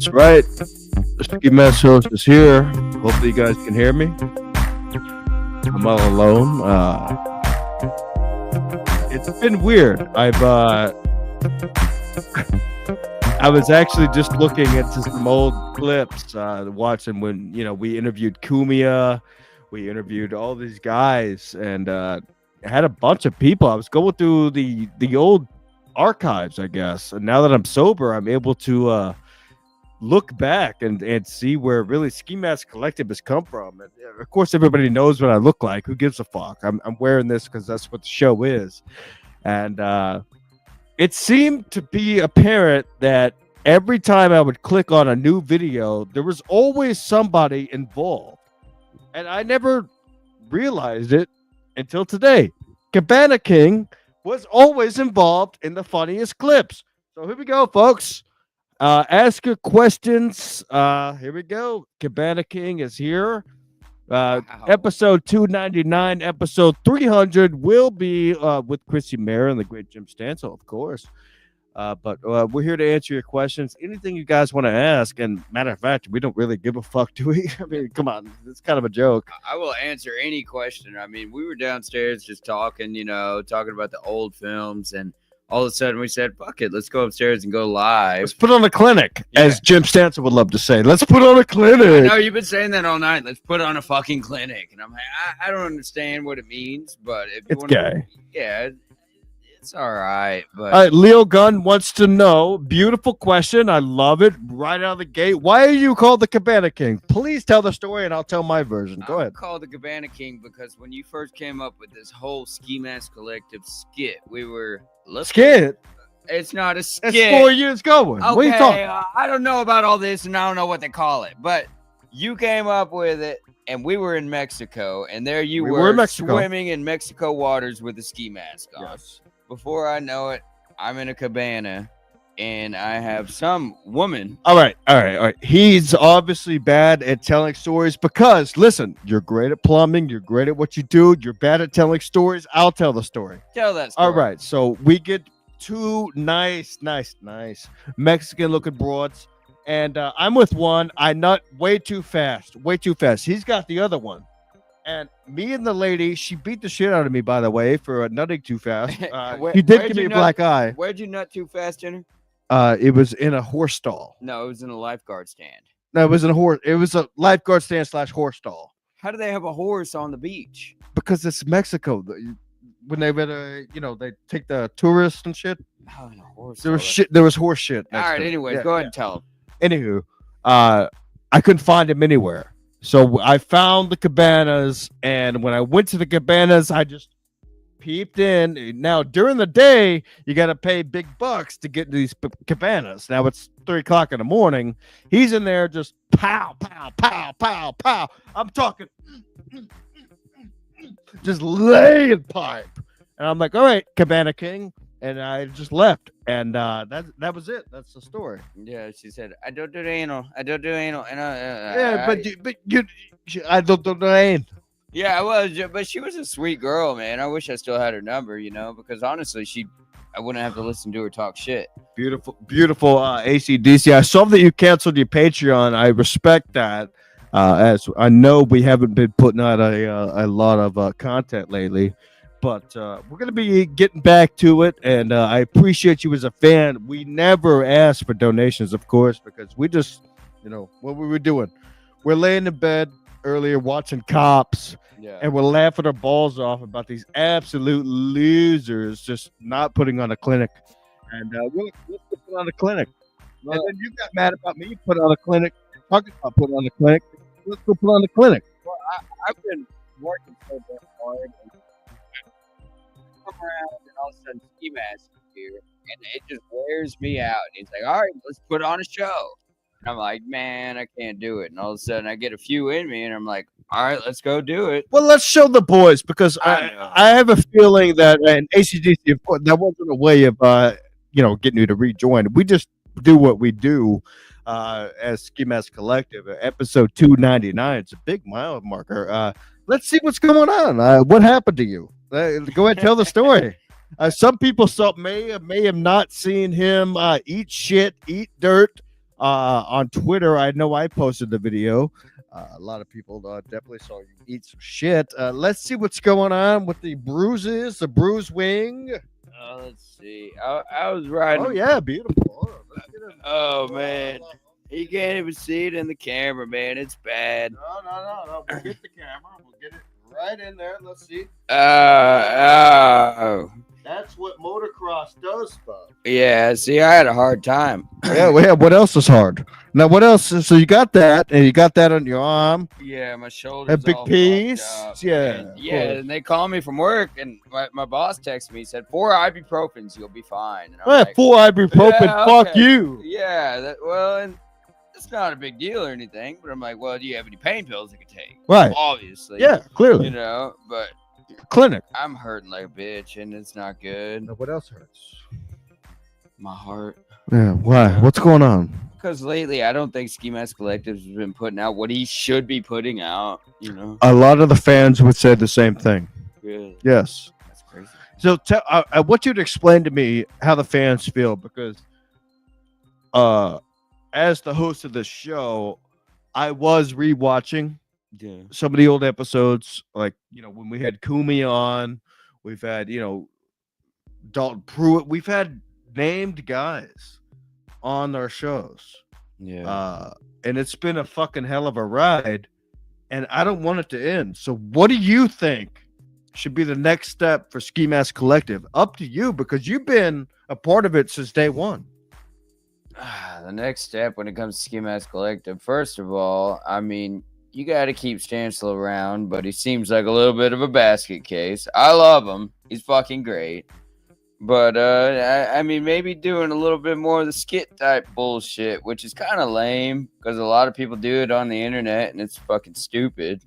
That's right. The Ski Mask host is here. Hopefully, you guys can hear me. I'm all alone. It's been weird. I was actually just looking into some old clips, watching when we interviewed Kumia, we interviewed all these guys, and had a bunch of people. I was going through the old archives, I guess, and now that I'm sober, I'm able to look back and see where really Ski Mask Collective has come from. And of course, everybody knows what I look like. Who gives a fuck? I'm wearing this because that's what the show is, and it seemed to be apparent that every time I would click on a new video, there was always somebody involved. And I never realized it until today. Cabana King was always involved in the funniest clips. So here we go, folks. Ask your questions. Here we go. Cabana King is here. Wow. Episode 299, episode 300 will be with Chrissy Mayer and the great Jim Stansel, of course. But we're here to answer your questions. Anything you guys want to ask. And matter of fact, we don't really give a fuck, do we? I mean, come on. It's kind of a joke. I will answer any question. I mean, we were downstairs just talking, talking about the old films, and all of a sudden we said, fuck it, let's go upstairs and go live. Let's put on a clinic, Yeah. as Jim Stansel would love to say. Let's put on a I clinic. know you've been saying that all night. Let's put on a fucking clinic. And I'm like, I don't understand what it means, but if you It's want gay. yeah, it's all right. But All right, Leo Gunn wants to know. Beautiful question. I love it. Right out of the gate. Why are you called the Cabana King? Please tell the story and I'll tell my version. Go I'm ahead. called the Cabana King because when you first came up with this whole Ski Mask Collective skit, we were Scared. It's not a That's skit. 4 years going. Okay, What are you talking? I don't know about all this, and I don't know what they call it, but you came up with it, and we were in Mexico, and there you We were were in Mexico. swimming in Mexico waters with a ski mask on. Yes. Before I know it, I'm in a cabana, and I have some woman. All right. He's obviously bad at telling stories because, listen, you're great at plumbing. You're great at what you do. You're bad at telling stories. I'll tell the story. Tell that story. All right. So we get two nice Mexican-looking broads, and I'm with one. I nut way too fast. He's got the other one, and me and the lady, she beat the shit out of me, by the way, for nutting too fast. He did where'd give me you a nut? black eye. Where'd you nut too fast, Jenner? It was in a horse stall. No, it was in a lifeguard stand. No, it was in a horse. It was a lifeguard stand / horse stall How do they have a horse on the beach? because it's Mexico. When they went, they take the tourists and shit. Oh, and a horse. There was shit. There was horse shit. All next right. to it. Anyways, Yeah, go ahead yeah. and tell them. Anywho, I couldn't find him anywhere. So I found the cabanas, and when I went to the cabanas, I just peeped in. Now, during the day, you got to pay big bucks to get to these cabanas. Now, it's 3 o'clock in the morning. He's in there just pow, pow, pow, pow, pow. I'm talking just laying pipe. And I'm like, all right, Cabana King. And I just left. And that was it. That's the story. Yeah, she said, I don't do anal. I don't do anal. And Yeah, I don't know. yeah, I was, but she was a sweet girl, man. I wish I still had her number, because honestly, I wouldn't have to listen to her talk shit. Beautiful ACDC. I saw that you canceled your Patreon. I respect that. As I know we haven't been putting out a lot of content lately, but we're gonna be getting back to it. And I appreciate you as a fan. We never ask for donations, of course, because we just, what we were doing. We're laying in bed earlier watching Cops. Yeah. And we're laughing our balls off about these absolute losers just not putting on a clinic. And let's put on a clinic. And then you got mad about me putting on a clinic. Talking about putting on a clinic. Let's go put on a clinic. Well, I've been working so damn hard. And come around, and all of a sudden, Ski Mask is here, and it just wears me out. And he's like, all right, let's put on a show. And I'm like, man, I can't do it. And all of a sudden, I get a few in me, and I'm like, all right, let's go do it. Well, let's show the boys because I have a feeling that and ACDC, of course, that wasn't a way of getting you to rejoin. We just do what we do as Ski Mask Collective. Episode 299. It's a big mile marker. Let's see what's going on. What happened to you? Go ahead, tell the story. Some people may have not seen him eat shit, eat dirt, On Twitter. I know I posted the video. A lot of people definitely saw you eat some shit. Let's see what's going on with the bruises, the bruise wing. Let's see. I was riding. Oh yeah, beautiful. Hold on, let's get it. Oh man, you can't even see it in the camera, man. It's bad. No. We'll get the camera. We'll get it right in there. Let's see. Oh. That's what motocross does, bud. Yeah, see, I had a hard time. Yeah, well, yeah. What else is hard? Now, what else? So you got that, and you got that on your arm. Yeah, my shoulders. That big all piece. fucked up. Yeah, And, yeah. And they called me from work, and my boss texted me. He said 4 ibuprofens, you'll be fine. And I'm Well, like, 4 ibuprofen. Yeah, Fuck okay. you. Yeah, well, and it's not a big deal or anything. But I'm like, well, do you have any pain pills I could take? Right. Obviously. Yeah, clearly. You know, but Clinic. I'm hurting like a bitch, and it's not good. Now, what else hurts? My heart. Yeah. Why? What's going on? Because lately, I don't think Ski Mask Collective has been putting out what he should be putting out. You know. A lot of the fans would say the same thing. Really. Yes. That's crazy. So I want you to explain to me how the fans feel, because as the host of the show, I was rewatching some of the old episodes, like, you know, when we had Kumi on, we've had, you know, Dalton Pruitt, we've had named guys on our shows. Yeah. And it's been a fucking hell of a ride, and I don't want it to end. So what do you think should be the next step for Ski Mask Collective? Up to you, because you've been a part of it since day one. The next step when it comes to Ski Mask Collective, first of all, I mean, you got to keep Stancil around, but he seems like a little bit of a basket case. I love him. He's fucking great. But, I mean, maybe doing a little bit more of the skit type bullshit, which is kind of lame because a lot of people do it on the internet and it's fucking stupid.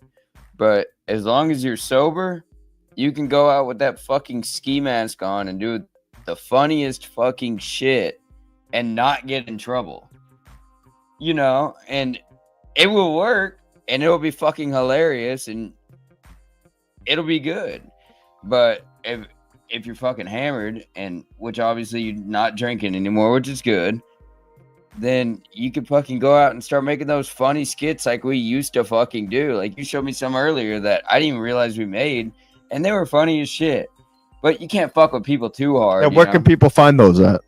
But as long as you're sober, you can go out with that fucking ski mask on and do the funniest fucking shit and not get in trouble. You know, and it will work and it'll be fucking hilarious and it'll be good. But if you're fucking hammered, and which obviously you're not drinking anymore, which is good, then you could fucking go out and start making those funny skits like we used to fucking do. Like you showed me some earlier that I didn't even realize we made, and they were funny as shit. But you can't fuck with people too hard. And where can people find those at?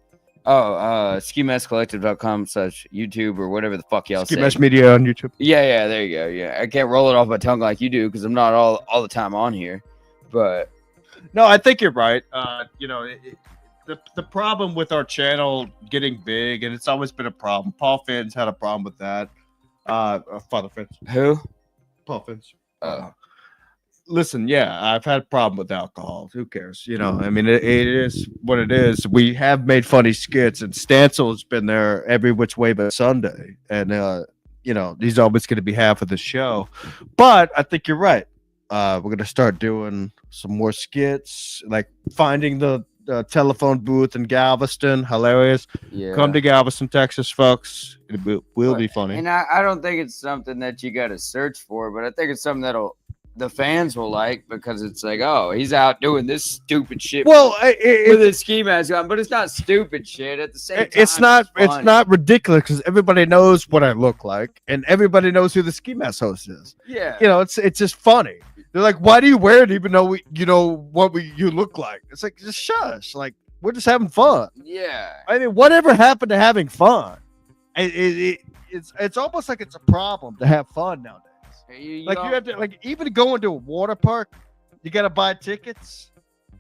Oh, skimaskcollective.com/YouTube or whatever the fuck y'all say. Ski Mask Media on YouTube. Yeah, there you go. Yeah, I can't roll it off my tongue like you do because I'm not all the time on here. But no, I think you're right. You know, the problem with our channel getting big, and it's always been a problem. Paul Finn's had a problem with that. Father Finn's. Who? Paul Finn's. Listen, yeah, I've had a problem with alcohol. Who cares? You know, I mean, it is what it is. We have made funny skits, and Stancil has been there every which way but Sunday. And, you know, he's always going to be half of the show. But I think you're right. We're going to start doing some more skits, like finding the telephone booth in Galveston. Hilarious. Yeah. Come to Galveston, Texas, folks. It will be funny. And I don't think it's something that you got to search for, but I think it's something the fans will like because it's like, oh, he's out doing this stupid shit. Well, with his ski mask on, but it's not stupid shit at the same time. It's not ridiculous because everybody knows what I look like and everybody knows who the ski mask host is. Yeah, you know, it's just funny. They're like, why do you wear it even though you know what you look like? It's like, just shush. Like, we're just having fun. Yeah, I mean, whatever happened to having fun? It's almost like it's a problem to have fun nowadays. You have to, like, even going to a water park, you gotta buy tickets,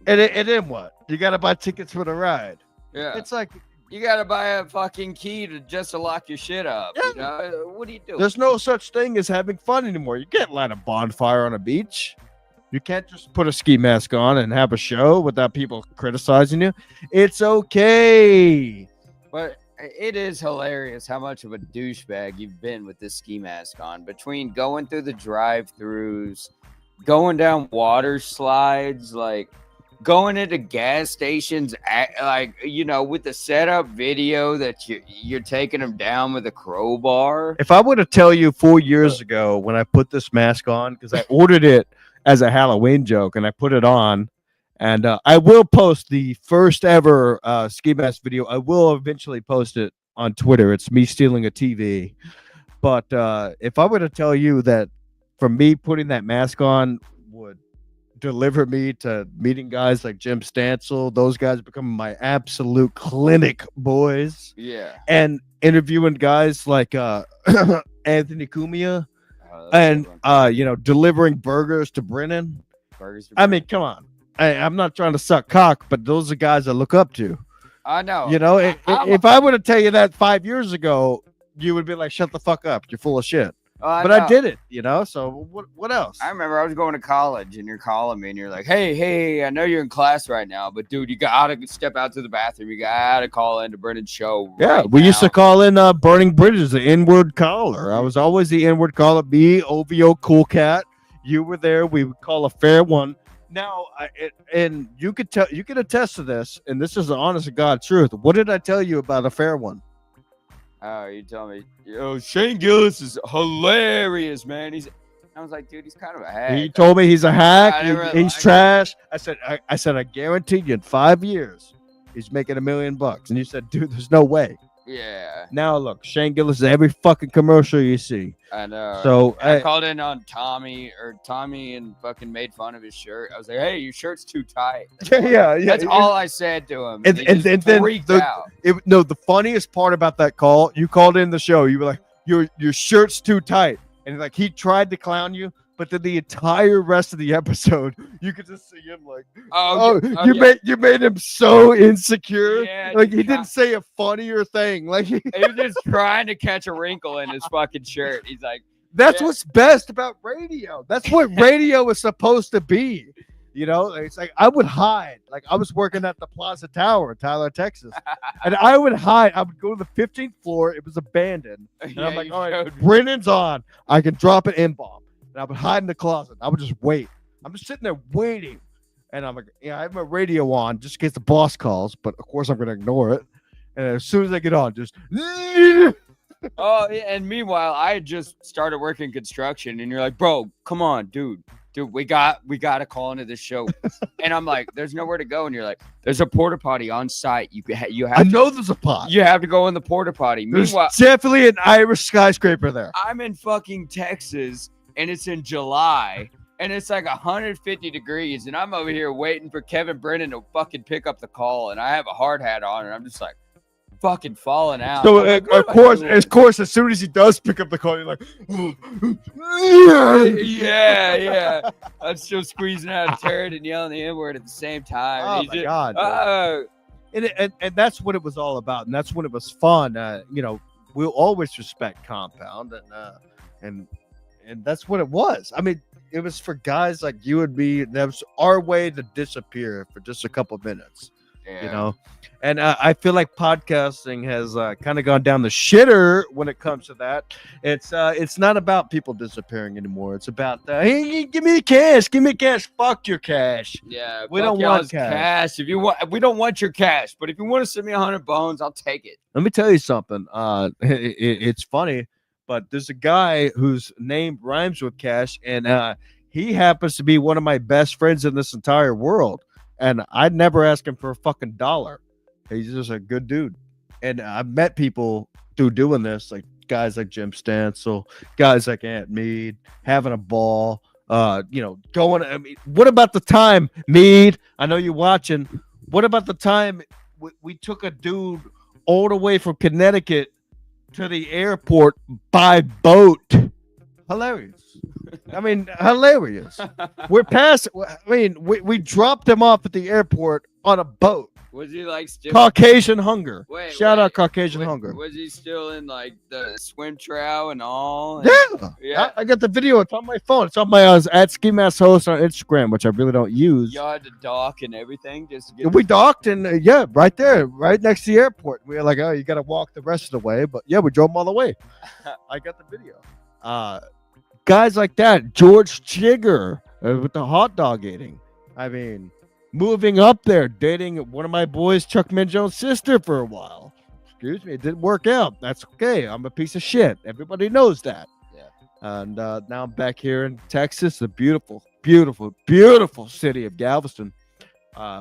and then what? You gotta buy tickets for the ride. Yeah, it's like you gotta buy a fucking key to lock your shit up. Yeah. You know? What do you do? There's no such thing as having fun anymore. You can't light a bonfire on a beach. You can't just put a ski mask on and have a show without people criticizing you. It's okay. But it is hilarious how much of a douchebag you've been with this ski mask on. Between going through the drive-thrus, going down water slides, like going into gas stations, like, you know, with the setup video that you're taking them down with a crowbar. If I were to tell you 4 years ago when I put this mask on, because I ordered it as a Halloween joke and I put it on, and I will post the first ever ski mask video. I will eventually post it on Twitter. It's me stealing a TV. But if I were to tell you that from me putting that mask on would deliver me to meeting guys like Jim Stansel, those guys becoming my absolute clinic boys, Yeah. and interviewing guys like Anthony Cumia, Oh, that's a and good one. delivering burgers to Brennan. Burgers. I mean, come on. I'm not trying to suck cock, but those are guys I look up to. I know. You know, I'm- if I were to tell you that 5 years ago, you would be like, "Shut the fuck up! You're full of shit." But I know. did it, you know. So what else? I remember I was going to college and you're calling me and you're like, hey, I know you're in class right now, but dude, you gotta step out to the bathroom. You gotta call into Brennan's show. Yeah, right we now. used to call in Burning Bridges the inward caller. I was always the inward caller. Me, OVO, Cool Cat. You were there. We would call a fair one. Now, and you could attest to this, and this is the honest to God truth. What did I tell you about a fair one? Oh, you tell me, Shane Gillis is hilarious, man. I was like, dude, he's kind of a hack. He told me he's a hack. I never He's liked trash. I said, I guarantee you in 5 years, he's making $1 million. And you said, dude, there's no way. Yeah. Now look, Shane Gillis is every fucking commercial you see. I know. So I called in on Tommy and fucking made fun of his shirt. I was like, hey, your shirt's too tight. yeah. That's all I said to him. And then freaked the, out. The funniest part about that call, you called in the show. You were like, your shirt's too tight, and like he tried to clown you, but then the entire rest of the episode, you could just see him like, you made him so insecure. Yeah, like he didn't say a funnier thing. Like he was just trying to catch a wrinkle in his fucking shirt. He's like, that's what's best about radio. That's what radio is supposed to be. You know, it's like I would hide. Like I was working at the Plaza Tower in Tyler, Texas, and I would hide. I would go to the 15th floor. It was abandoned, and I'm like, all right, Brennan's on. I can drop an N-bomb, and I would hide in the closet. I would just wait. I'm just sitting there waiting, and I'm like, I have my radio on just in case the boss calls, but of course I'm gonna ignore it. And as soon as I get on, just. Oh, and meanwhile, I had just started working construction, and you're like, bro, come on, dude, we got to call into this show. And I'm like, there's nowhere to go, and you're like, there's a porta potty on site. You have. I know there's a pot. You have to go in the porta potty. Meanwhile, there's definitely an Irish skyscraper there. I'm in fucking Texas, and it's in July, and it's like 150 degrees, and I'm over here waiting for Kevin Brennan to fucking pick up the call, and I have a hard hat on, and I'm just like, fucking falling out. So of course, as soon as he does pick up the call, you're like, yeah. I'm still squeezing out a turd and yelling the N-word at the same time. Oh my God! And that's what it was all about, and that's when it was fun. We'll always respect Compound, and that's what it was. I mean, it was for guys like you and me. That was our way to disappear for just a couple minutes. Yeah. You know, and I feel like podcasting has kind of gone down the shitter when it comes to that. It's not about people disappearing anymore. It's about hey, give me cash, fuck your cash. Yeah, we don't want cash. If you want, we don't want your cash. But if you want to send me 100 bones, I'll take it. Let me tell you something. It's funny, but there's a guy whose name rhymes with cash, and he happens to be one of my best friends in this entire world. And I'd never ask him for a fucking dollar. He's just a good dude. And I've met people through doing this, like guys like Jim Stansel, guys like Ant Mead, having a ball, going. I mean, what about the time, Mead? I know you're watching. What about the time we took a dude all the way from Connecticut to the airport by boat? Hilarious. I mean, hilarious. We're past. I mean, we dropped him off at the airport on a boat. Was he like still Caucasian Hunger? Shout out Caucasian Hunger. Was he still in like the swim trowel and all? Yeah. I got the video. It's on my phone. It's on my at Ski Mask Host on Instagram, which I really don't use. Y'all had to dock and everything just to get. We docked and right there, right next to the airport. We were like, oh, you got to walk the rest of the way, but yeah, we drove them all the way. I got the video. Guys like that, George Chigger with the hot dog eating. I mean, moving up there, dating one of my boys, Chuck Minjone's sister for a while. Excuse me, it didn't work out. That's okay. I'm a piece of shit. Everybody knows that. Yeah. And now I'm back here in Texas, the beautiful, beautiful, beautiful city of Galveston,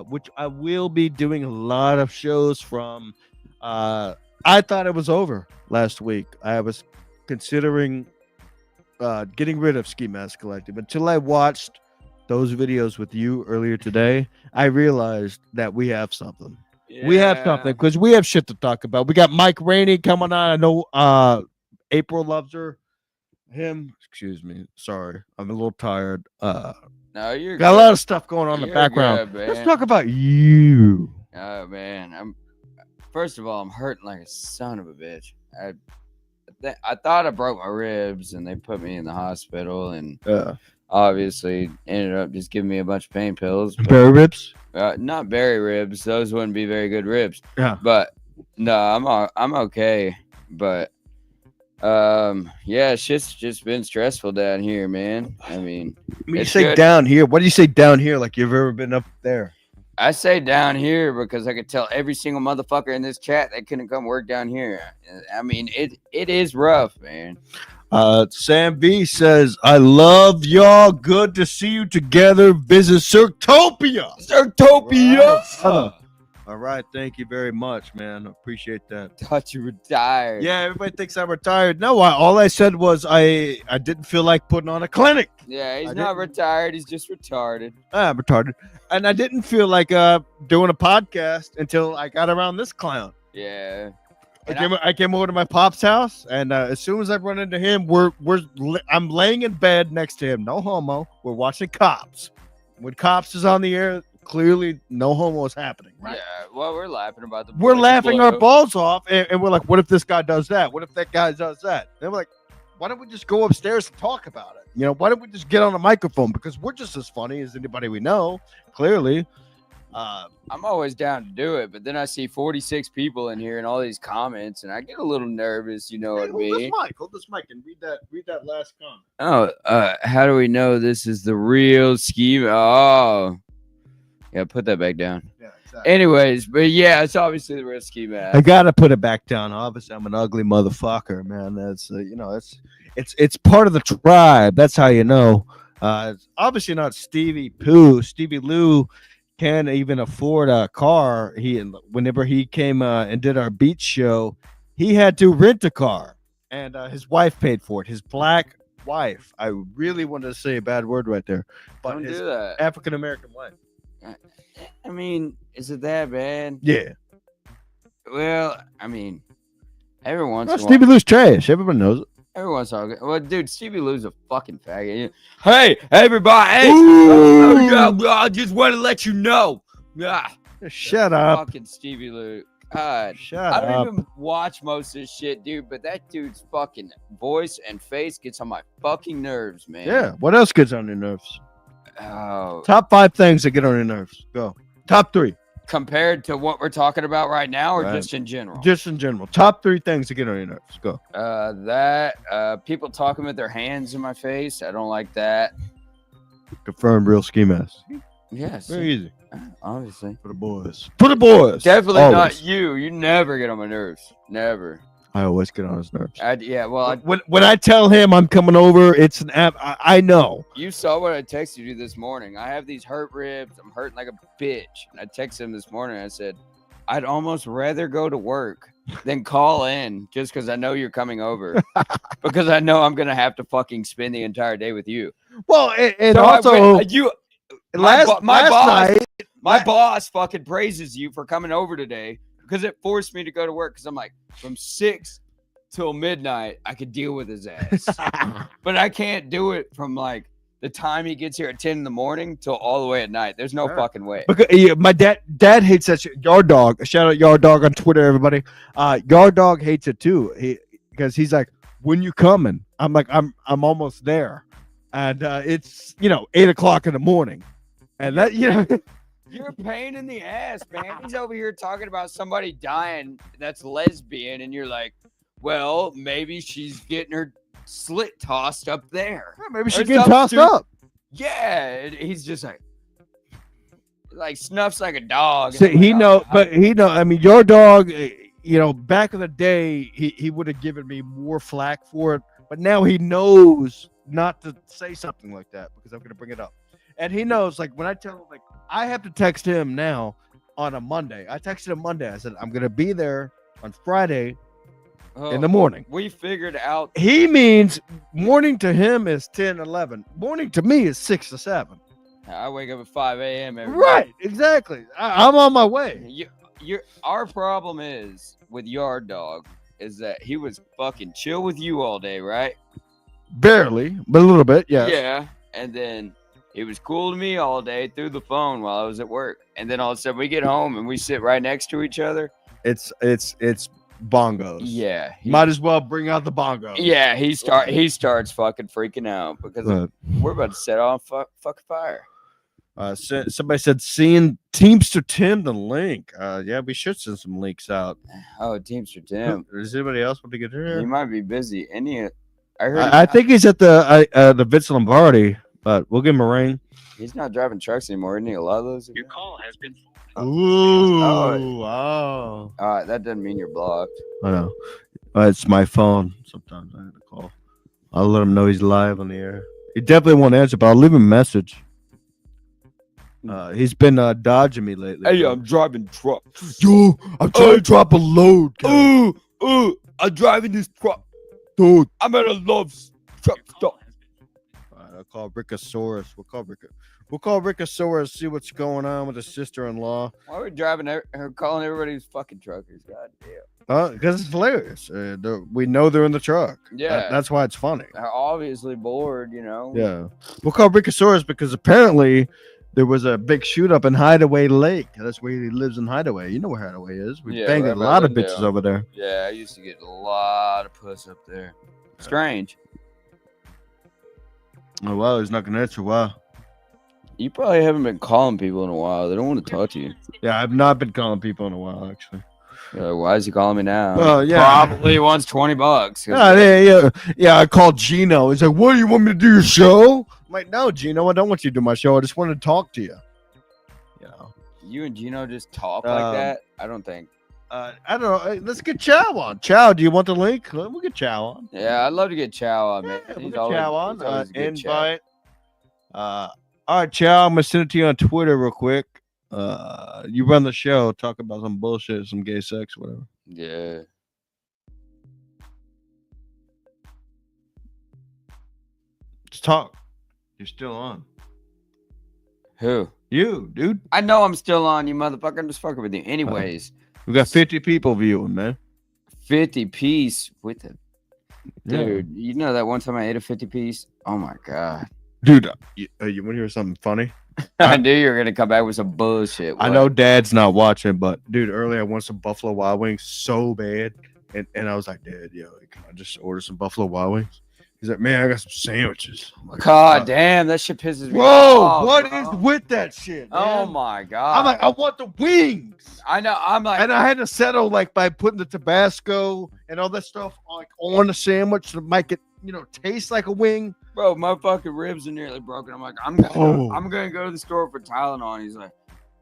which I will be doing a lot of shows from I thought it was over last week. I was considering getting rid of Ski Mask Collective until I watched those videos with you earlier today. I realized that we have something. We have something because we have shit to talk about. We got Mike Rainey coming on. I know April loves her. Him, excuse me. Sorry, I'm a little tired. No, you're Got good. a lot of stuff going on in the You're background. good, Let's man. talk about you. Oh man, first of all, I'm hurting like a son of a bitch. I thought I broke my ribs, and they put me in the hospital, and obviously ended up just giving me a bunch of pain pills. Berry ribs? Not berry ribs; those wouldn't be very good ribs. Yeah. But no, I'm okay. But yeah, shit's just been stressful down here, man. I mean, You it's say good. down here. What do you say down here? Like you've ever been up there? I say down here because I could tell every single motherfucker in this chat that couldn't come work down here. I mean, it is rough, man. Sam B says, I love y'all. Good to see you together. Visit Circtopia. Circtopia. All right. Thank you very much, man. Appreciate that. Thought you retired. Yeah, everybody thinks I'm retired. No, all I said was I didn't feel like putting on a clinic. Yeah, he's not retired. He's just retarded. I'm retarded. And I didn't feel like doing a podcast until I got around this clown. Yeah. I came over to my pop's house, and as soon as I run into him, I'm laying in bed next to him. No homo. We're watching Cops. When Cops is on the air, clearly no homo is happening, right? Yeah. Well, we're laughing about the. We're laughing our balls off, and we're like, "What if this guy does that? What if that guy does that?" And we're like, "Why don't we just go upstairs and talk about it? You know, why don't we just get on a microphone? Because we're just as funny as anybody we know, clearly." I'm always down to do it, but then I see 46 people in here and all these comments, and I get a little nervous. You know what I mean? Hold this mic and read that last comment. Oh, how do we know this is the real scheme? Oh, yeah, put that back down. Yeah, exactly. Anyways, but yeah, it's obviously the real ski mask. I gotta put it back down. Obviously, I'm an ugly motherfucker, man. That's it's part of the tribe. That's how you know. It's obviously not Stevie Pooh. Stevie Lou can't even afford a car. Whenever he came and did our beach show, he had to rent a car, and his wife paid for it. His black wife. I really wanted to say a bad word right there, but Don't his do that. African American wife. I mean, is it that bad? Yeah. Well, I mean, every once in a while. Stevie Lou's trash. Everyone knows it. Every once in a while. Well, dude, Stevie Lou's a fucking faggot. Hey, everybody. Hey, I just want to let you know. Shut up. Fucking Stevie Lou. God. Shut I up. don't even watch most of this shit, dude, but that dude's fucking voice and face gets on my fucking nerves, man. Yeah. What else gets on your nerves? Oh. Top 5 things that get on your nerves. Go. Top 3. Compared to what we're talking about right now, or Right. just in general? Just in general. Top 3 things that get on your nerves. Go. People talking with their hands in my face. I don't like that. Confirmed real ski mask. Yes. Very easy. Obviously. For the boys. For the boys. Definitely Always. not you. You never get on my nerves. Never. I always get on his nerves. When I tell him I'm coming over, it's an app. I know. You saw what I texted you this morning. I have these hurt ribs. I'm hurting like a bitch. And I texted him this morning. I said, I'd almost rather go to work than call in just because I know you're coming over. Because I know I'm going to have to fucking spend the entire day with you. Well, and So also, last night, my boss fucking praises you for coming over today because it forced me to go to work. Because I'm like, from 6 till midnight, I could deal with his ass, but I can't do it from like the time he gets here at 10 in the morning till all the way at night. There's no fucking way. Because my dad hates that shit. Yard Dog, shout out Yard Dog on Twitter, everybody. Yard Dog hates it too. Because he's like, when you coming? I'm like, I'm almost there, and it's 8 o'clock in the morning, and that You're a pain in the ass, man. He's over here talking about somebody dying that's lesbian, and you're like, well, maybe she's getting her slit tossed up there. Yeah, maybe she get tossed up. Yeah, he's just like snuffs like a dog. So he know. I mean, your dog. Back in the day, he would have given me more flack for it, but now he knows not to say something like that because I'm going to bring it up, and he knows. Like when I tell him, like I have to text him now on a Monday. I texted him Monday. I said I'm going to be there on Friday Oh, in the morning. we figured out. He means morning to him is 10, 11. Morning to me is 6 to 7. I wake up at 5 a.m. every Right, day. exactly. I'm on my way. Our problem is with Yard Dog is that he was fucking chill with you all day, right? Barely, but a little bit, yes. Yeah. And then he was cool to me all day through the phone while I was at work. And then all of a sudden we get home and we sit right next to each other. It's bongos. Yeah. Might as well bring out the bongos. Yeah, he starts fucking freaking out because we're about to set off fucking fire. Somebody said seeing Teamster Tim the link. Yeah, we should send some links out. Oh, Teamster Tim. Does anybody else want to get here? He might be busy. I think he's at the Vince Lombardi, but we'll give him a ring. He's not driving trucks anymore, isn't he? A lot of those. Your call has been. Ooh, wow. All right, that doesn't mean you're blocked. I know. It's my phone. Sometimes I have to call. I'll let him know he's live on the air. He definitely won't answer, but I'll leave him a message. He's been dodging me lately. Hey, I'm driving trucks. Yo, I'm trying to drop a load. I'm driving this truck. Dude. I'm at a love truck stop. All right, I'll call Rickosaurus. We'll call Rickosaurus, see what's going on with his sister-in-law. Why are we driving calling everybody fucking truckers? God damn. Because it's hilarious. We know they're in the truck. Yeah. That's why it's funny. They're obviously bored, you know. Yeah. We'll call Rickosaurus because apparently there was a big shoot up in Hideaway Lake. That's where he lives in Hideaway. You know where Hideaway is. We banged a lot of bitches over there. Yeah, I used to get a lot of puss up there. Strange. Oh, wow. He's not going to answer. Wow. You probably haven't been calling people in a while. They don't want to talk to you. Yeah, I've not been calling people in a while, actually. Why is he calling me now? Well, yeah. Probably wants $20. Yeah, I called Gino. He's like, what, do you want me to do your show? I'm like, no, Gino, I don't want you to do my show. I just want to talk to you. You know. You and Gino just talk like that? I don't think. I don't know. Hey, let's get Chow on. Chow, do you want the link? We'll get Chow on. Yeah, I'd love to get Chow on, man. Yeah, we'll get Chow on. Invite. Chow. All right, Chow, I'm going to send it to you on Twitter real quick. You run the show, talk about some bullshit, some gay sex, whatever. Yeah. Just talk. You're still on. Who? You, dude. I know I'm still on, you motherfucker. I'm just fucking with you. Anyways. We got 50 people viewing, man. 50 piece with the dude. Yeah. You know that one time I ate a 50 piece? Oh my god. Dude, you want to hear something funny? I knew you were gonna come back with some bullshit. What? I know Dad's not watching, but dude, earlier I wanted some Buffalo Wild Wings so bad, and I was like, Dad, yo, can I just order some Buffalo Wild Wings? He's like, man, I got some sandwiches. God damn, that shit pisses me off. Whoa, what is with that shit? Man? Oh my god. I'm like, I want the wings. I know. I'm like, and I had to settle like by putting the Tabasco and all that stuff like on the sandwich to make it, taste like a wing. Bro, my fucking ribs are nearly broken. I'm like, I'm gonna go to the store for Tylenol. And he's like,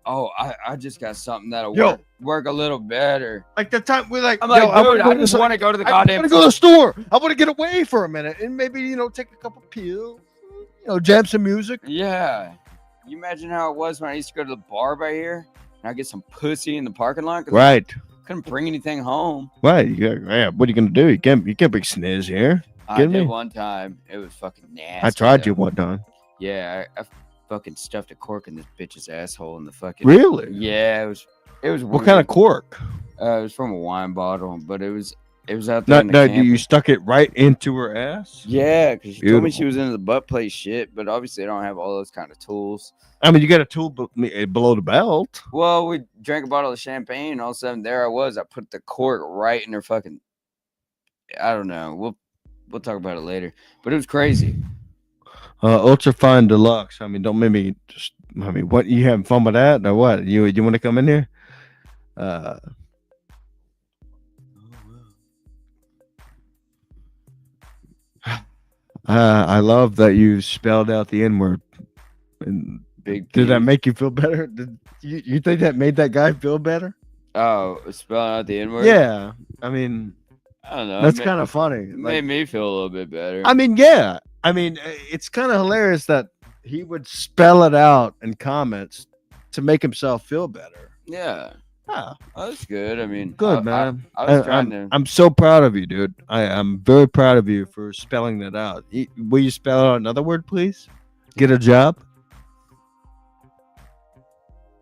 oh, I just got something that'll work a little better. Like the time we're like, I'm like, dude, I just want to go to the goddamn. I want to go to the store. I want to get away for a minute and maybe take a couple pills, jam some music. Yeah, you imagine how it was when I used to go to the bar by here and I get some pussy in the parking lot. Right. I couldn't bring anything home. Right. Yeah. What are you gonna do? You can't bring sniz here. I did one time. It was fucking nasty. I tried you one time. Yeah, I fucking stuffed a cork in this bitch's asshole in the fucking. Really? Yeah, it was. What kind of cork? It was from a wine bottle, but it was out there. No, you stuck it right into her ass. Yeah, because she told me she was into the butt play shit, but obviously I don't have all those kind of tools. I mean, you got a tool below the belt. Well, we drank a bottle of champagne, and all of a sudden there I was. I put the cork right in her fucking. I don't know. We'll talk about it later, but it was crazy. Ultra Fine Deluxe. I mean, don't make me just. I mean, what, you having fun with that or what? You want to come in here? I love that you spelled out the N-word. And did that make you feel better? Did you think that made that guy feel better? Oh, spelling out the N-word? Yeah. I mean, I don't know. That's kind of funny. Made me feel a little bit better. I mean, yeah. I mean, it's kind of hilarious that he would spell it out in comments to make himself feel better. Yeah. Ah, Oh, that's good. I mean, good, man. I was trying to. I'm so proud of you, dude. I'm very proud of you for spelling that out. Will you spell out another word, please? Get a job.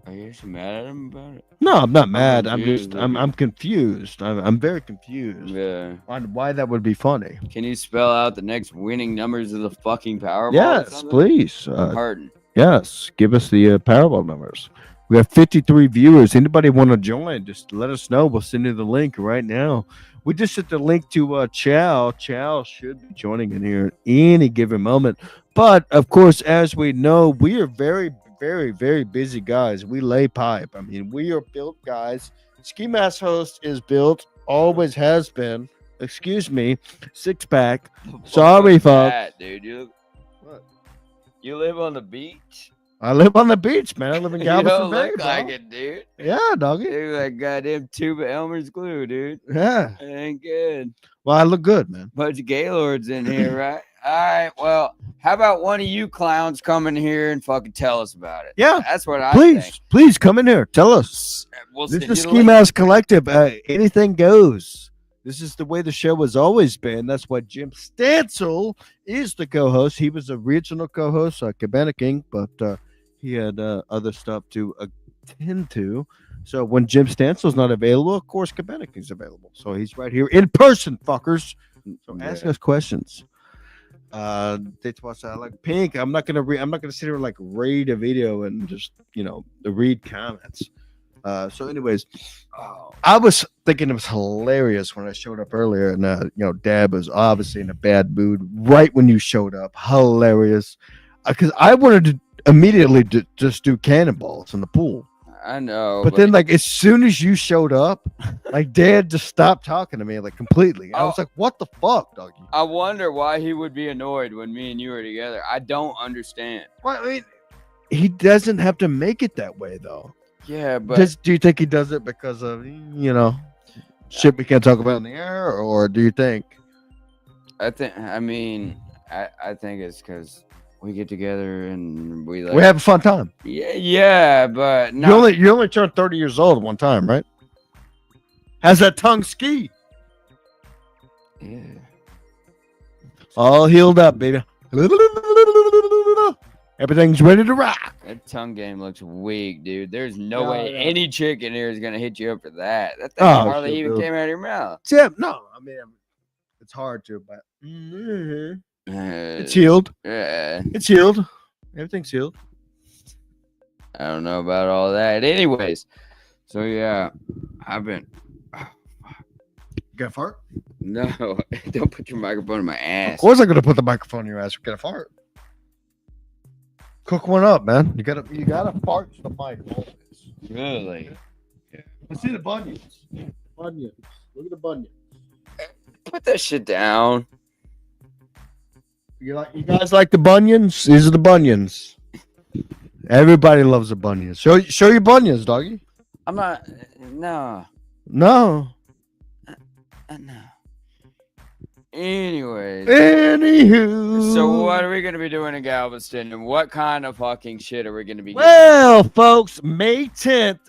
Are you actually mad at him about it? No, I'm not mad. confused, I'm confused. I'm very confused Yeah. on why that would be funny. Can you spell out the next winning numbers of the fucking Powerball? Or Yes, something? please. I'm hurting. Yes, give us the Powerball numbers. We have 53 viewers. Anybody want to join? Just let us know. We'll send you the link right now. We just sent the link to Chow. Chow should be joining in here at any given moment. But of course, as we know, we are very, very, very busy guys. We lay pipe. I mean, we are built guys. Ski Mask Host is built, always has been. Excuse me, six pack. Sorry, folks. Dude, What? you live on the beach? I live on the beach, man. I live in You Galveston don't Bay, look bro. like it, dude. Yeah, doggy. You look like goddamn tube of Elmer's glue, dude. Yeah. It ain't good. Well, I look good, man. Bunch of Gaylords in here, right? All right. Well, how about one of you clowns come in here and fucking tell us about it? Yeah. That's what I Please, think. please come in here. Tell us. We'll This send is you the Ski link. Mask Collective. Anything goes. This is the way the show has always been. That's why Jim Stansel is the co-host. He was the original co-host, Cabana King, but he had other stuff to attend to. So when Jim Stansel's not available, of course, Cabana King's available. So he's right here in person, fuckers. So ask us questions. That's why I like Pink. I'm not gonna sit here and like read a video and just read comments. So anyways, I was thinking it was hilarious when I showed up earlier, and Dad was obviously in a bad mood right when you showed up. Hilarious, because I wanted to immediately just do cannonballs in the pool. I know, but then like as soon as you showed up, like Dad just stopped talking to me like completely. I was like, "What the fuck, doggy?" I wonder why he would be annoyed when me and you were together. I don't understand. Well, I mean, he doesn't have to make it that way though. Yeah, but do you think he does it because of shit we can't talk about in the air, or do you think? I think it's because we get together and we have a fun time. Yeah, but no. You only turned 30 years old one time, right? How's that tongue ski? Yeah. All healed up, baby. Everything's ready to rock. That tongue game looks weak, dude. There's no way any chick in here is gonna hit you up for that. That thing hardly even came out of your mouth. Yeah, no, I mean it's hard to, but it's healed. Yeah, it's healed. Everything's healed. I don't know about all that. Anyways, so yeah, I've been. Got a fart? No, don't put your microphone in my ass. Of course, I'm gonna put the microphone in your ass. Get a fart. Cook one up, man. You gotta fart to the mic always. Really? Yeah. Let's see the bunions. Bunions. Look at the bunions. Put that shit down. You guys like the bunions? These are the bunions. Everybody loves the bunions. Show your bunions, doggy. I'm not. No. No. No. Anyways. Anywho. So what are we going to be doing in Galveston, and what kind of fucking shit are we going to be doing? Folks, May 10th,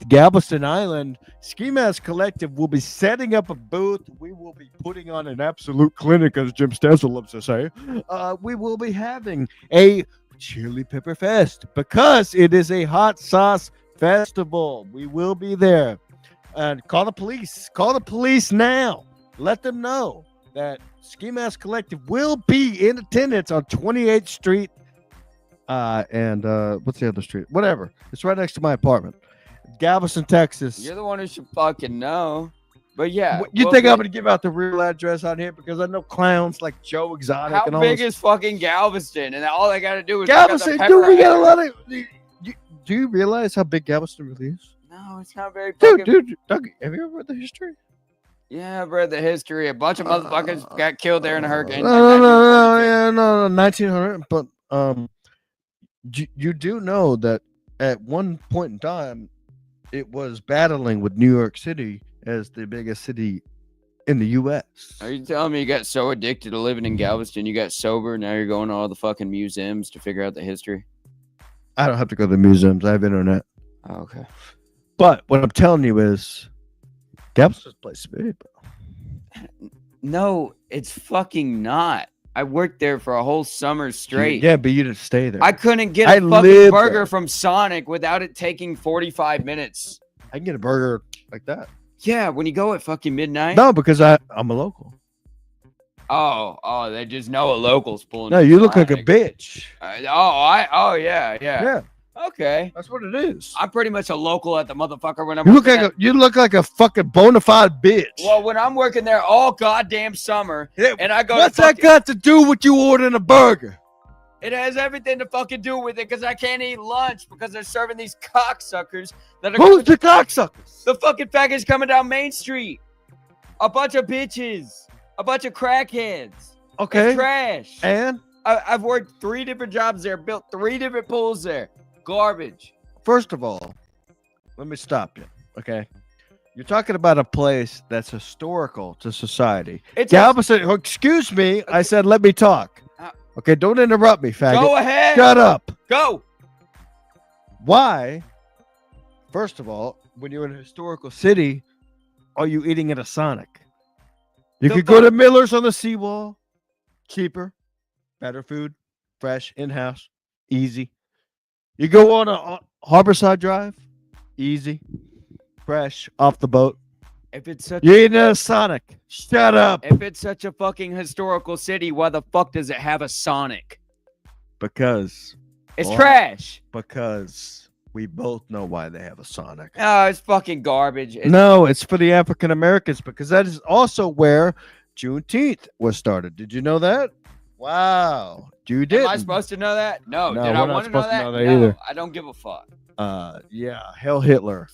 Galveston Island, Ski Mask Collective will be setting up a booth. We will be putting on an absolute clinic, as Jim Stansel loves to say. We will be having a chili pepper fest because it is a hot sauce festival. We will be there. And call the police. Call the police now. Let them know that Ski Mask Collective will be in attendance on 28th Street. And what's the other street? Whatever. It's right next to my apartment. Galveston, Texas. You're the one who should fucking know. But yeah. You think I'm going to give out the real address on here? Because I know clowns like Joe Exotic. How and all big this. is fucking Galveston? And all they got to do is Galveston. Dude, we got a lot of... Do you realize how big Galveston really is? No, it's not very fucking... Dude, Doug, have you ever read the history? Yeah, I've read the history. A bunch of motherfuckers got killed there in a hurricane. No, 1900. But you do know that at one point in time, it was battling with New York City as the biggest city in the U.S. Are you telling me you got so addicted to living in Galveston, you got sober, now you're going to all the fucking museums to figure out the history? I don't have to go to the museums. I have internet. Oh, okay. But what I'm telling you is, Galveston's place big, bro. No, it's fucking not. I worked there for a whole summer straight. Yeah, but you didn't stay there. I couldn't get I a fucking lived burger there. from Sonic without it taking 45 minutes. I can get a burger like that. Yeah, when you go at fucking midnight. No, because I'm a local. Oh, they just know a local's pulling. No, in you look like a Sonic. bitch. Yeah. Yeah, Okay. that's what it is. I'm pretty much a local at the motherfucker when I'm You look working like you look like a fucking bona fide bitch. Well, when I'm working there all goddamn summer, Yeah, and I go what's to that fucking, got to do with you ordering a burger? it has everything to fucking do with it because I can't eat lunch because they're serving these cocksuckers that are Who's the cocksuckers? the fucking faggots coming down Main Street. A bunch of bitches. A bunch of crackheads. Okay. It's trash. And I've worked 3 different jobs there, built 3 different pools there. Garbage. first of all, let me stop you. Okay. You're talking about a place that's historical to society. It's Galveston, excuse me. I said, let me talk. Okay, don't interrupt me, faggot. Go ahead. Shut up. Go. Why, first of all, when you're in a historical city, are you eating at a Sonic? You could go to Miller's on the seawall. Cheaper, better food, fresh, in-house, easy. You go on a Harborside Drive, easy, fresh, off the boat. If it's such You're eating at a Sonic. Shut up. If it's such a fucking historical city, why the fuck does it have a Sonic? Because It's trash. Because we both know why they have a Sonic. Oh, it's fucking garbage. No, it's for the African Americans because that is also where Juneteenth was started. Did you know that? Wow. You did. Am I supposed to know that? No. No, Did we're I not want to know supposed to that? know that No, either. I don't give a fuck. Yeah, hell Hitler.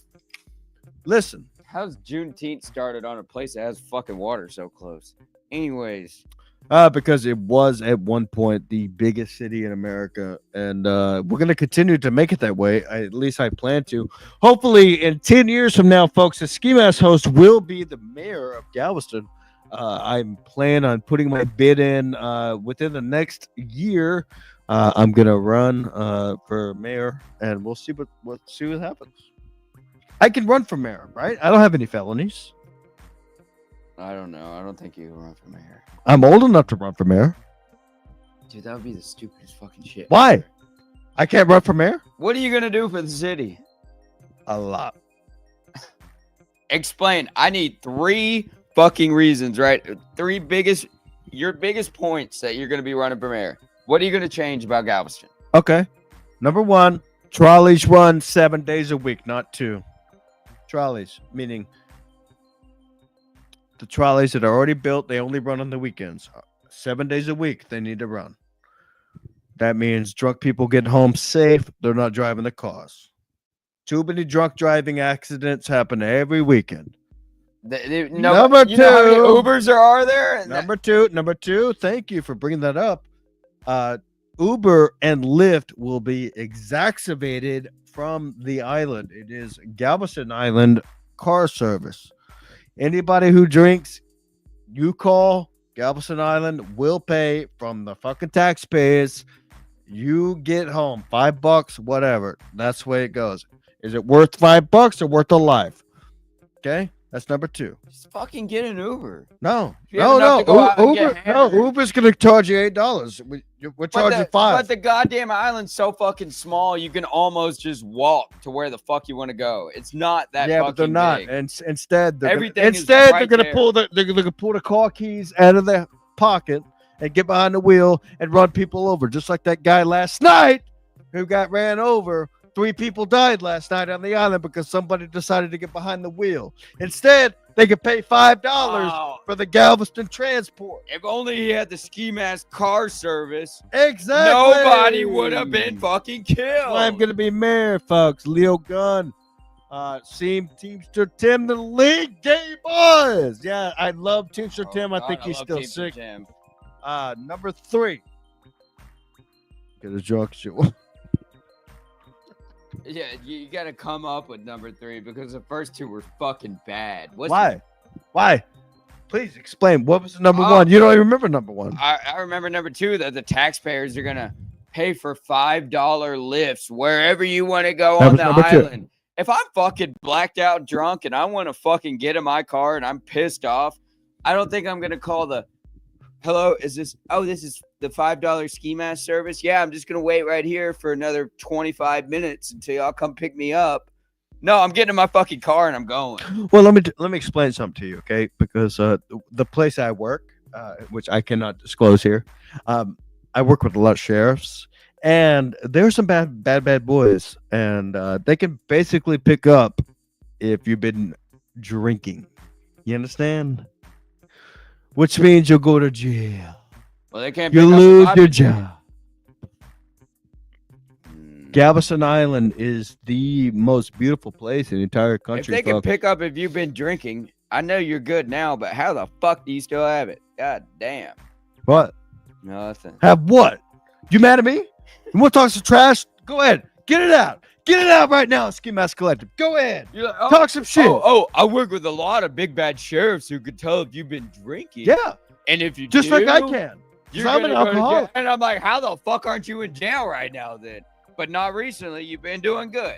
Listen. How's Juneteenth started on a place that has fucking water so close? Anyways. Because it was at one point the biggest city in America, and we're going to continue to make it that way. At least I plan to. Hopefully, in 10 years from now, folks, the Ski Mask host will be the mayor of Galveston. I'm planning on putting my bid in within the next year. I'm going to run for mayor, and we'll see what happens. I can run for mayor, right? I don't have any felonies. I don't know. I don't think you can run for mayor. I'm old enough to run for mayor. Dude, that would be the stupidest fucking shit. Why? I can't run for mayor? What are you going to do for the city? A lot. Explain. I need 3 fucking reasons, right? 3 your biggest points that you're going to be running for mayor. What are you going to change about Galveston? Okay. Number 1, trolleys run 7 days a week, not 2. Trolleys, meaning the trolleys that are already built, they only run on the weekends. 7 days a week, they need to run. That means drunk people get home safe. They're not driving the cars. Too many drunk driving accidents happen every weekend. Number 2. You know how many Ubers there are there? Number two. Thank you for bringing that up. Uber and Lyft will be exacerbated from the island. It is Galveston Island car service. Anybody who drinks, you call Galveston Island, will pay from the fucking taxpayers. You get home, $5, whatever. That's the way it goes. Is it worth $5 or worth a life? Okay, that's number 2. Just fucking get an Uber. No. Uber's Uber's gonna charge you $8. We're charging $5. But the goddamn island's so fucking small, you can almost just walk to where the fuck you want to go. It's not that. Yeah, fucking but they're not. big. And instead, they're Everything they're gonna pull the car keys out of their pocket and get behind the wheel and run people over, just like that guy last night who got ran over. 3 people died last night on the island because somebody decided to get behind the wheel. Instead, they could pay $5 for the Galveston transport. If only he had the Ski Mask car service, Exactly. nobody would have been fucking killed. Well, I'm gonna be mayor, folks. Leo Gunn, Teamster Tim, the league gay boys. Yeah, I love Teamster Tim. I think he's still Teamster sick. Tim. Number 3. Get a joke show. Yeah, you got to come up with number 3 because the first 2 were fucking bad. Why? Please explain. What was the number 1? You don't even remember number 1. I remember number 2 that the taxpayers are going to pay for $5 lifts wherever you want to go on the island. if I'm fucking blacked out drunk and I want to fucking get in my car and I'm pissed off, I don't think I'm gonna call the hello. Is this? Oh, this is the $5 ski mask service. Yeah, I'm just gonna wait right here for another 25 minutes until y'all come pick me up. No, I'm getting in my fucking car and I'm going. Well, let me explain something to you, okay? Because the place I work, which I cannot disclose here, I work with a lot of sheriffs, and there's some bad boys, and they can basically pick up if you've been drinking. You understand? Which means you'll go to jail. Well, they can't. You pick lose up your job. Galveston Island is the most beautiful place in the entire country. If they can pick up if you've been drinking, I know you're good now, but how the fuck do you still have it? God damn. What? Nothing. Have what? You mad at me? You want to talk some trash? Go ahead. Get it out. Get it out right now, Ski Mask Collective. Go ahead. You're like, Talk some shit. I work with a lot of big bad sheriffs who could tell if you've been drinking. Yeah. And if you just do, like I can. You're I'm an gonna go to jail. alcoholic. And I'm like, how the fuck aren't you in jail right now then? But not recently. You've been doing good.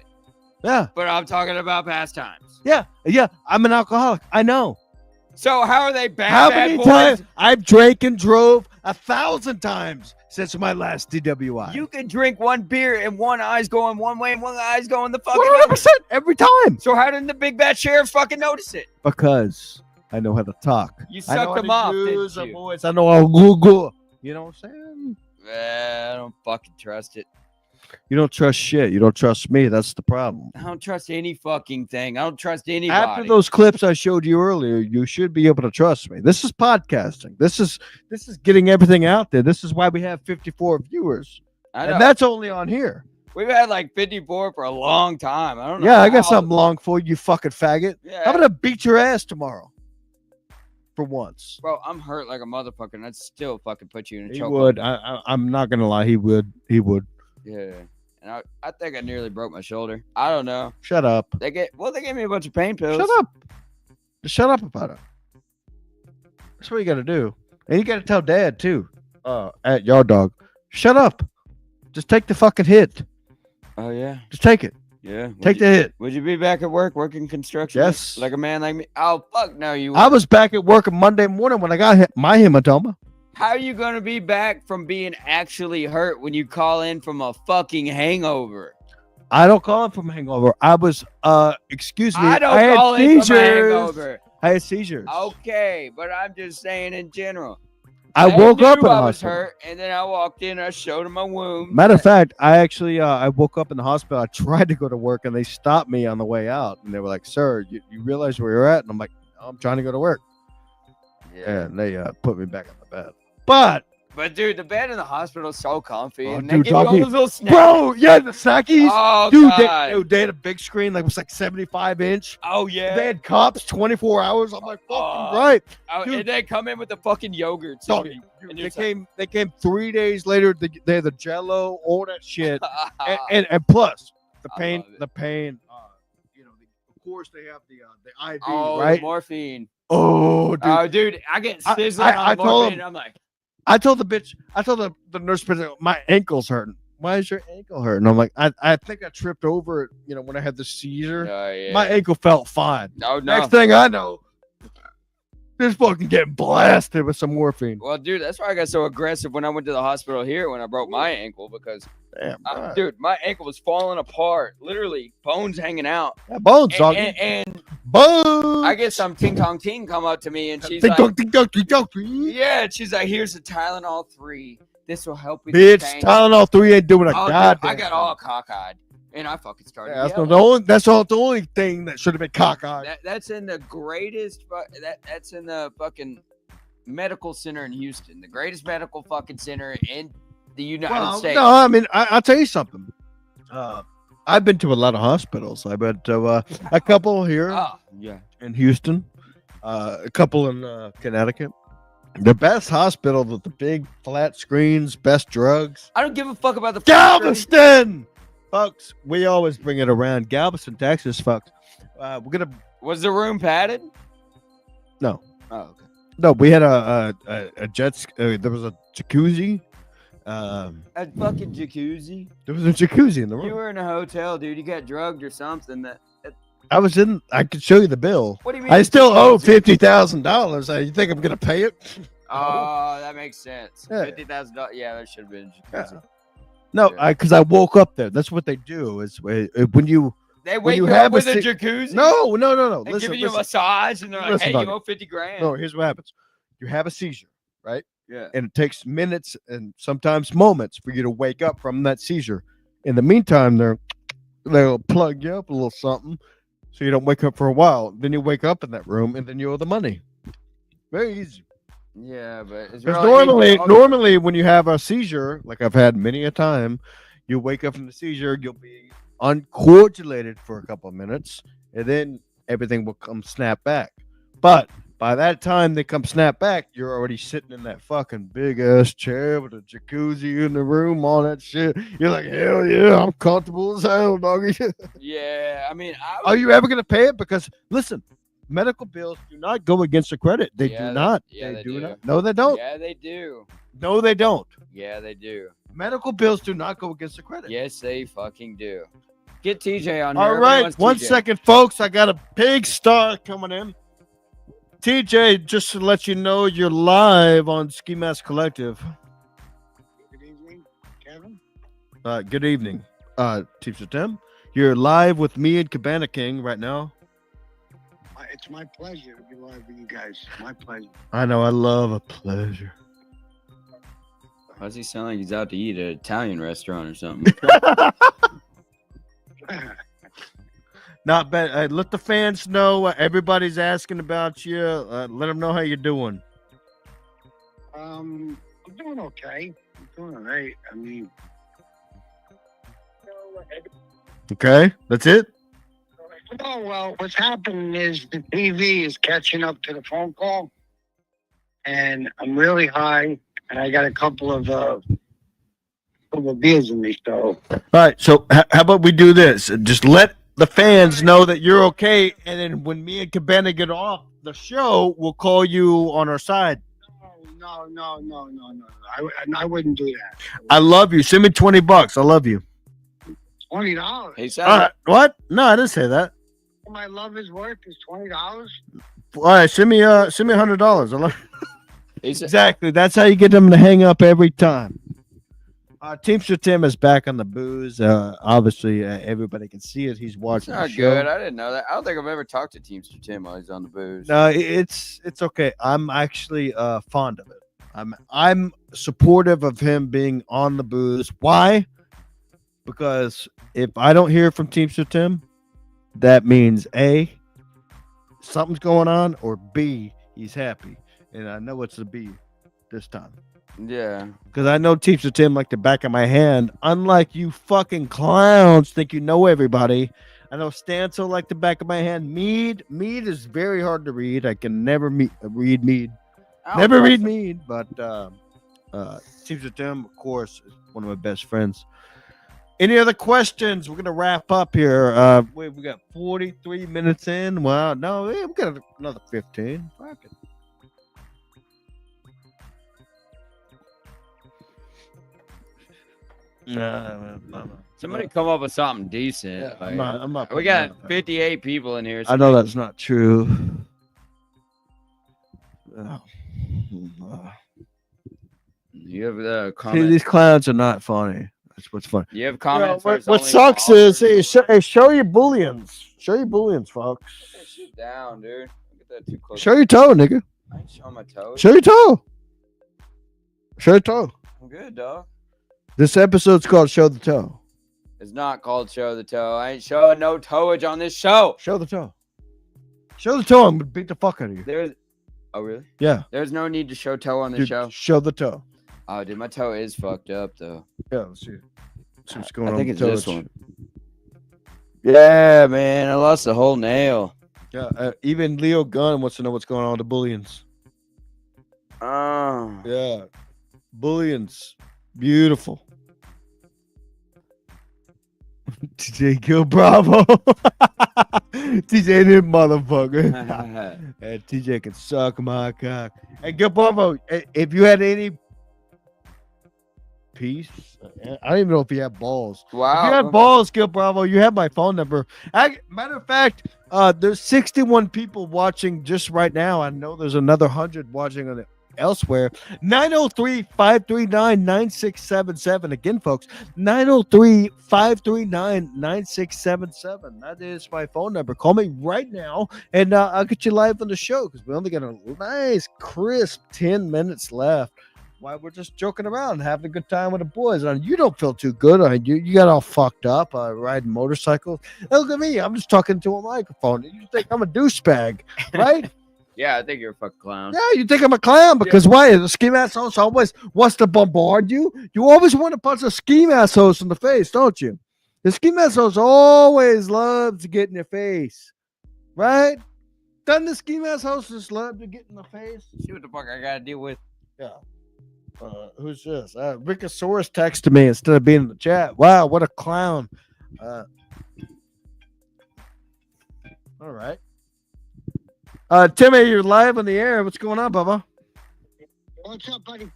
Yeah. But I'm talking about past times. Yeah. I'm an alcoholic. I know. So how are they bad? How bad many boys? times I've drank and drove 1,000 times since my last DWI. You can drink one beer and one eye's going one way and one eye's going the fucking 100% every time. So how didn't the big bad sheriff fucking notice it? Because I know how to talk. You I know sucked how them to off, use didn't a you? voice. I know how to Google. You know what I'm saying? I don't fucking trust it. You don't trust shit. You don't trust me. That's the problem. I don't trust any fucking thing. I don't trust anybody. After those clips I showed you earlier, you should be able to trust me. This is podcasting. This is getting everything out there. This is why we have 54 viewers. I know. And that's only on here. We've had like 54 for a long time. I don't know. Yeah, I got something long for you, fucking faggot. Yeah. I'm gonna beat your ass tomorrow. For once. Bro, I'm hurt like a motherfucker, and I'd still fucking put you in a He chokehold. would. I'm not gonna lie. He would. He would. Yeah. And I think I nearly broke my shoulder. I don't know. Shut up. They gave me a bunch of pain pills. Shut up. Just shut up about it. That's what you got to do. And you got to tell Dad, too. At Yard Dog. Shut up. Just take the fucking hit. Oh, yeah. Just take it. Yeah. Take the hit. Would you be back at work working construction? Yes. Like a man like me? Oh, fuck no, you I was back at work on Monday morning when I got my hematoma. How are you going to be back from being actually hurt when you call in from a fucking hangover? I don't call it from hangover. I was, excuse me. I don't had call it from a hangover. I had seizures. Okay, but I'm just saying in general. I woke up in the I was hospital. hurt, and then I walked in and I showed him my wound. Matter of fact, I actually I woke up in the hospital. I tried to go to work, and they stopped me on the way out. And they were like, "Sir, you realize where you're at?" And I'm like, no, "I'm trying to go to work." Yeah, and they put me back on the bed. But dude, the bed in the hospital is so comfy. Oh, And dude, they give you all doggy. those little snacks. bro, yeah, the snackies, Oh, dude, God. they had a big screen, like it was like 75-inch. Oh, yeah. They had cops 24 hours. I'm like, fucking Oh, right. Oh, dude. and they come in with the fucking yogurt. too. Doggy, And dude, you're they came 3 days later. They had the Jello, all that shit, like, and plus the I pain, love it. the pain. Of course, they have the IV, oh, right? the morphine. Oh, dude. Oh, dude, I get sizzling I on told morphine. him- I'm like, I told the nurse president, my ankle's hurting. Why is your ankle hurting? I'm like, I think I tripped over it, when I had the seizure. oh, yeah. My ankle felt fine. Oh, no. Next thing I know, this fucking getting blasted with some morphine. Well, dude, that's why I got so aggressive when I went to the hospital here when I broke my ankle because, Damn, bro. dude, my ankle was falling apart, literally bones hanging out. Yeah, bones, And, doggy. and Bones. I get some ting tong ting come up to me and she's Ding like, dong, ding dong, ding dong, ding. yeah, and she's like, here's the Tylenol 3. This will help with Bitch, the pain. Tylenol 3 ain't doing a Oh, dude, goddamn I got all cockeyed and I fucking started. Yeah, yelling. that's not the only thing that should have been cockeyed. That's in the greatest. That's in the fucking medical center in Houston, the greatest medical fucking center in the United States. No, I mean, I'll tell you something. I've been to a lot of hospitals. I've been to a couple here Oh, yeah. in Houston, a couple in Connecticut. The best hospital with the big flat screens, best drugs. I don't give a fuck about the Galveston, folks. We always bring it around. Galveston, Texas, folks. We're gonna. Was the room padded? No. Oh, okay. No, we had a jet. There was a jacuzzi. A fucking jacuzzi. There was a jacuzzi in the You room. were in a hotel, dude. You got drugged or something. I was in. I could show you the bill. What do you mean? I a still owe jacuzzi? $50,000. You think I'm gonna pay it? Oh, that makes sense. Yeah. $50,000. Yeah, that should have been a jacuzzi. Yeah. No, Yeah. because I woke up there. That's what they do. Is when you They when wake you you have up a with a si- jacuzzi. no. And Listen, giving you a listen. massage, and they're like, Listen, "Hey, you doggy. owe 50 grand." No, here's what happens. You have a seizure, right? Yeah. And it takes minutes and sometimes moments for you to wake up from that seizure. In the meantime, they'll plug you up a little something so you don't wake up for a while. Then you wake up in that room and then you owe the money. Very easy. Yeah, but it's Because really normally when you have a seizure, like I've had many a time, you wake up from the seizure, you'll be uncoordinated for a couple of minutes, and then everything will come snap back. But by that time they come snap back, you're already sitting in that fucking big ass chair with a jacuzzi in the room, all that shit. You're like, hell yeah, I'm comfortable as hell, doggy. Yeah, I mean, Are you ever gonna pay it? Because listen, medical bills do not go against the credit. They Yeah, do not. yeah, they they do do. not. No, they don't. Yeah, they do. No, they don't. Yeah, they do. Medical bills do not go against the credit. Yes, they fucking do. Get TJ on here. All Everybody right, wants one TJ. second, folks. I got a big star coming in. TJ, just to let you know, you're live on Ski Mask Collective. Good evening, Kevin. Good evening, Teacher Tim. You're live with me and Cabana King right now. It's my pleasure to be live with you guys. My pleasure. I know, I love a pleasure. Why does he sound like he's out to eat at an Italian restaurant or something? Not bad. Let the fans know. Everybody's asking about you. Let them know how you're doing. I'm doing okay. I'm doing all right. I mean, Okay, that's it. oh well. What's happening is the TV is catching up to the phone call, and I'm really high, and I got a couple of beers in me. So All right. So how about we do this? Just let the fans know that you're okay, and then when me and Cabana get off the show, we'll call you on our side. no. I wouldn't do that. I love you. Send me $20. I love you. $20. He All sounds right. What? No, I didn't say that. My love is worth is $20. All right. Send me $100. I love. he's Exactly. That's how you get them to hang up every time. Teamster Tim is back on the booze. Obviously, everybody can see it. He's watching the not show. good. I didn't know that. I don't think I've ever talked to Teamster Tim while he's on the booze. No, it's okay. I'm actually fond of it. I'm supportive of him being on the booze. Why? Because if I don't hear from Teamster Tim, that means A, something's going on, or B, he's happy. And I know it's a B this time. Yeah. Because I know Teacher Tim like the back of my hand. Unlike you fucking clowns think you know everybody. I know Stancil like the back of my hand. Mead is very hard to read. I can never read Mead. Never read Mead. But Teacher Tim, of course, is one of my best friends. Any other questions? We're going to wrap up here. We got 43 minutes in. Wow. No, we got another 15. Fuck it. No. Somebody come up with something decent. Yeah, like- I'm not we got 58 people in here. I know that's not true. You have the See, comment. these clowns are not funny. That's what's funny. You have comments. where what it's only sucks is, followers. show your bullions. Show your bullions, folks. Put that shit down, dude. Don't get that too close. Show your toe, nigga. I ain't showing my toes. Show your toe. Show your toe. I'm good, dog. This episode's called Show the Toe. It's not called Show the Toe. I ain't showing no toeage on this show. Show the toe. Show the toe. I'm gonna beat the fuck out of you. There's. Oh really? Yeah. There's no need to show toe on this Dude, show. show the toe. Oh, dude, my toe is fucked up though. Yeah, let's see. See what's going I on. think with it's this toe. one. Yeah, man, I lost the whole nail. Yeah, even Leo Gunn wants to know what's going on with the bullions. Oh. Yeah. Bullions. Beautiful. TJ Kill Bravo. TJ this motherfucker. And TJ can suck my cock. Hey, Gil Bravo, if you had any piece. I don't even know if he had balls. If you Wow. had balls, Gil Bravo, you have my phone number. Matter of fact, there's 61 people watching just right now. I know there's another 100 watching on it elsewhere. 903-539-9677. Again, folks, 903-539-9677. That is my phone number. Call me right now, and I'll get you live on the show because we only got a nice, crisp 10 minutes left. Why we're just joking around, having a good time with the boys. You don't feel too good. You got all fucked up riding motorcycles. Look at me. I'm just talking to a microphone. You think I'm a douchebag, right? Yeah, I think you're a fucking clown. Yeah, you think I'm a clown because why? The ski mask host always wants to bombard you. You always want to punch a ski mask host in the face, don't you? The ski mask host always loves to get in your face, right? Doesn't the ski mask host just love to get in the face? See what the fuck I gotta deal with. Yeah. Who's this? Rickosaurus texted me instead of being in the chat. Wow, what a clown. All right. Timmy, you're live on the air. What's going on, Bubba? What's up, buddy?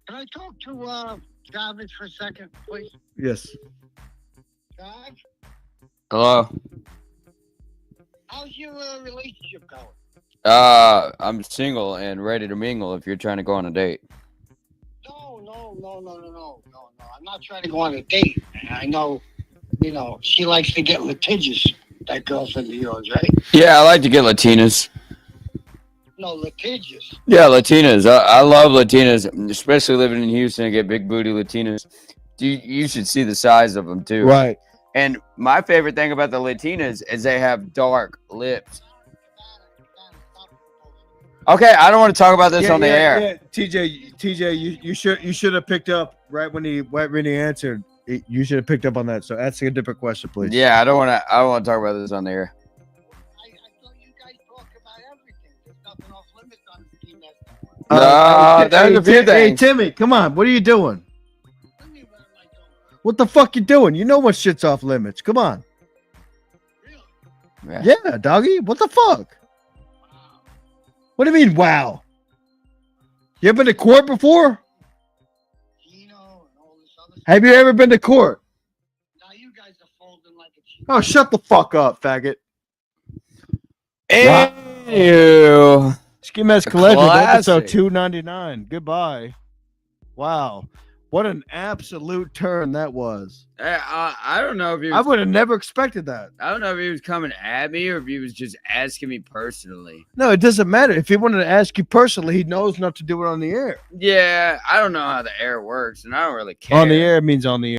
Can I talk to Travis for a second, please? Yes. Travis, Hello. how's your relationship going? I'm single and ready to mingle if you're trying to go on a date. No. I'm not trying to go on a date. I know, she likes to get litigious, that girlfriend of yours, right? Yeah, I like to get Latinas. No, litigious. Yeah, Latinas. I love Latinas, especially living in Houston. I get big booty Latinas. You should see the size of them, too. Right. And my favorite thing about the Latinas is they have dark lips. Okay, I don't want to talk about this on the air. Yeah. TJ, you should have picked up right when he answered. You should have picked up on that. So ask a different question, please. Yeah, I don't want to talk about this on the air. I thought you guys talk about everything. There's nothing off limits on the scheme. There's a few things. Hey, Timmy, come on. What are you doing? What the fuck you doing? You know what shit's off limits. Come on. Really? Yeah, doggy. What the fuck? What do you mean, wow? You ever been to court before? Have you ever been to court? Now you guys are folding like a cheap. Oh, shut the fuck up, faggot. Ew. Ski Mask Collective, Classic. episode 299. Goodbye. Wow. What an absolute turn that was. I don't know if he I was, would have never expected that. I don't know if he was coming at me or if he was just asking me personally. No, it doesn't matter. If he wanted to ask you personally, he knows not to do it on the air. Yeah, I don't know how the air works, and I don't really care. On the air means on the air.